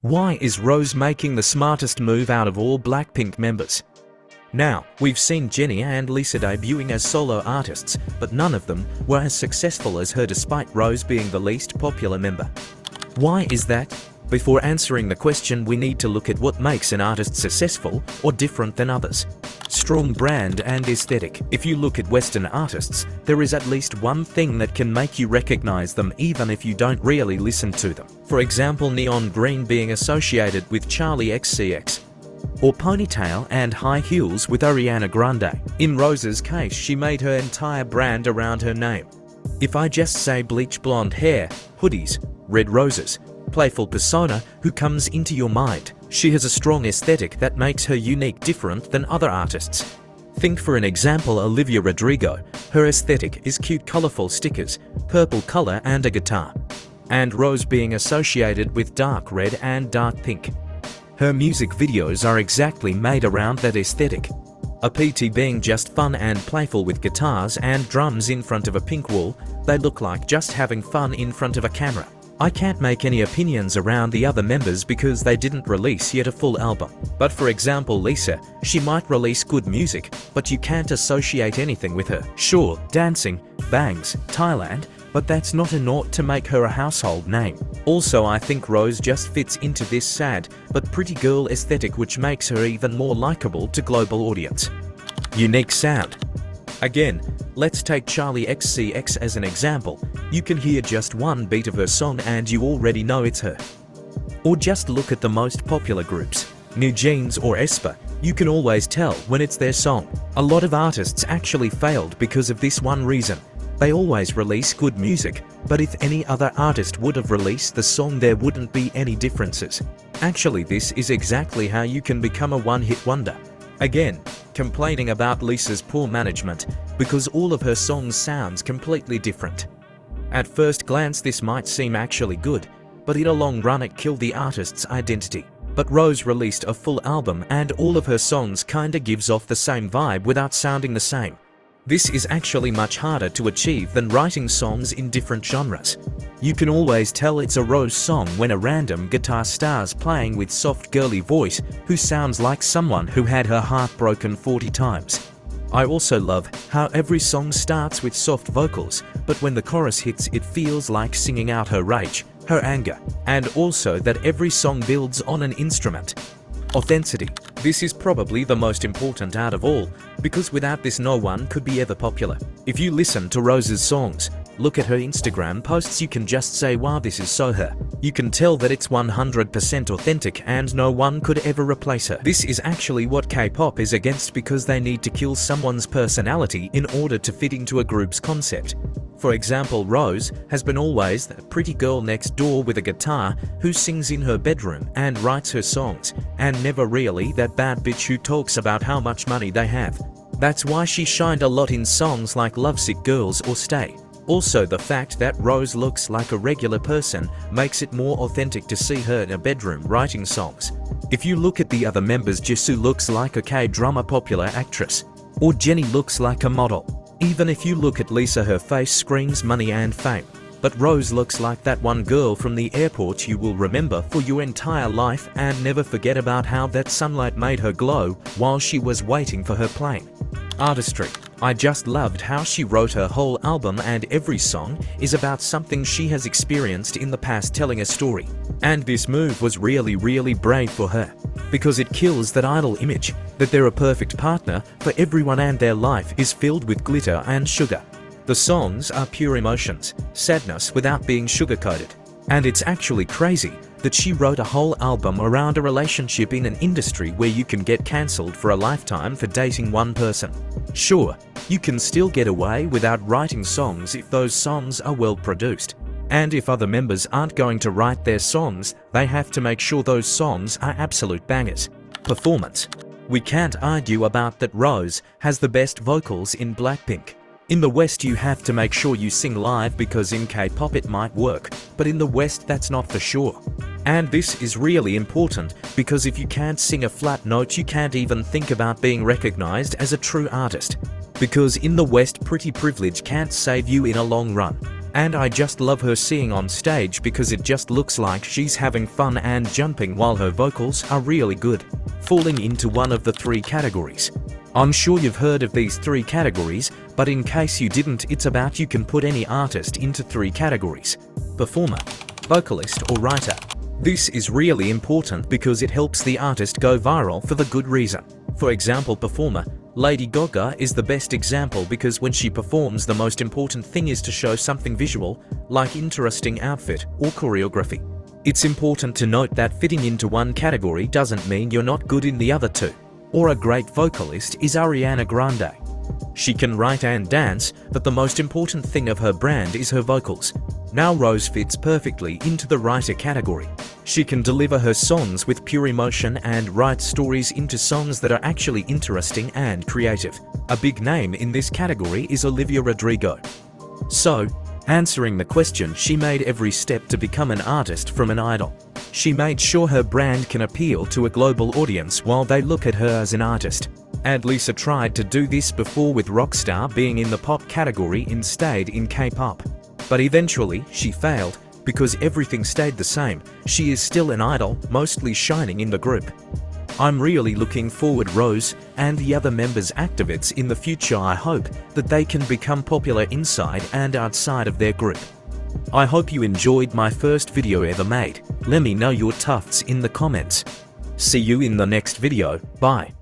Why is Rose making the smartest move out of all Blackpink members? Now, we've seen Jennie and Lisa debuting as solo artists, but none of them were as successful as her despite Rose being the least popular member. Why is that? Before answering the question, we need to look at what makes an artist successful or different than others. Strong brand and aesthetic. If you look at Western artists, there is at least one thing that can make you recognize them even if you don't really listen to them. For example, neon green being associated with Charli XCX. Or ponytail and high heels with Ariana Grande. In Rose's case, she made her entire brand around her name. If I just say bleach blonde hair, hoodies, red roses, playful persona, who comes into your mind? She has a strong aesthetic that makes her unique, different than other artists. Think for an example Olivia Rodrigo. Her aesthetic is cute colorful stickers, purple color and a guitar. And Rose being associated with dark red and dark pink. Her music videos are exactly made around that aesthetic. A PT being just fun and playful with guitars and drums in front of a pink wall, they look like just having fun in front of a camera. I can't make any opinions around the other members because they didn't release yet a full album. But for example Lisa, she might release good music, but you can't associate anything with her. Sure, dancing, bangs, Thailand, but that's not enough to make her a household name. Also, I think Rose just fits into this sad but pretty girl aesthetic, which makes her even more likable to global audience. Unique sound. Again, let's take Charli XCX as an example. You can hear just one beat of her song and you already know it's her. Or just look at the most popular groups, New Jeans or aespa. You can always tell when it's their song. A lot of artists actually failed because of this one reason. They always release good music, but if any other artist would have released the song, there wouldn't be any differences. Actually, this is exactly how you can become a one-hit wonder. Again, complaining about Lisa's poor management, because all of her songs sounds completely different. At first glance this might seem actually good, but in a long run it killed the artist's identity. But Rose released a full album and all of her songs kinda gives off the same vibe without sounding the same. This is actually much harder to achieve than writing songs in different genres. You can always tell it's a Rose song when a random guitar star's playing with soft girly voice who sounds like someone who had her heart broken 40 times. I also love how every song starts with soft vocals, but when the chorus hits it feels like singing out her rage, her anger, and also that every song builds on an instrument. Authenticity. This is probably the most important out of all, because without this no one could be ever popular. If you listen to Rose's songs, look at her Instagram posts, you can just say wow, this is so her. You can tell that it's 100% authentic and no one could ever replace her. This is actually what K-pop is against, because they need to kill someone's personality in order to fit into a group's concept. For example, Rose has been always the pretty girl next door with a guitar who sings in her bedroom and writes her songs, and never really that bad bitch who talks about how much money they have. That's why she shined a lot in songs like Lovesick Girls or Stay. Also, the fact that Rose looks like a regular person makes it more authentic to see her in a bedroom writing songs. If you look at the other members, Jisoo looks like a K-drama popular actress, or Jennie looks like a model. Even if you look at Lisa, her face screams money and fame. But Rose looks like that one girl from the airport you will remember for your entire life and never forget about how that sunlight made her glow while she was waiting for her plane. Artistry. I just loved how she wrote her whole album and every song is about something she has experienced in the past, telling a story. And this move was really brave for her, because it kills that idol image that they're a perfect partner for everyone and their life is filled with glitter and sugar. The songs are pure emotions, sadness without being sugar-coated. And it's actually crazy that she wrote a whole album around a relationship in an industry where you can get cancelled for a lifetime for dating one person. Sure, you can still get away without writing songs if those songs are well produced. And if other members aren't going to write their songs, they have to make sure those songs are absolute bangers. Performance. We can't argue about that Rose has the best vocals in Blackpink. In the West you have to make sure you sing live, because in K-pop it might work, but in the West that's not for sure. And this is really important, because if you can't sing a flat note you can't even think about being recognized as a true artist. Because in the West pretty privilege can't save you in a long run. And I just love her singing on stage because it just looks like she's having fun and jumping while her vocals are really good. Falling into one of the 3 categories. I'm sure you've heard of these 3 categories, but in case you didn't, it's about you can put any artist into 3 categories: performer, vocalist or writer. This is really important because it helps the artist go viral for the good reason. For example, performer. Lady Gaga is the best example because when she performs, the most important thing is to show something visual, like interesting outfit or choreography. It's important to note that fitting into one category doesn't mean you're not good in the other 2. Or a great vocalist is Ariana Grande. She can write and dance, but the most important thing of her brand is her vocals. Now Rose fits perfectly into the writer category. She can deliver her songs with pure emotion and write stories into songs that are actually interesting and creative. A big name in this category is Olivia Rodrigo. So, answering the question, she made every step to become an artist from an idol. She made sure her brand can appeal to a global audience while they look at her as an artist. And Lisa tried to do this before with Rockstar being in the pop category instead in K-pop. But eventually, she failed because everything stayed the same. She is still an idol, mostly shining in the group. I'm really looking forward Rose and the other members' activists in the future. I hope that they can become popular inside and outside of their group. I hope you enjoyed my first video ever made. Let me know your thoughts in the comments. See you in the next video. Bye.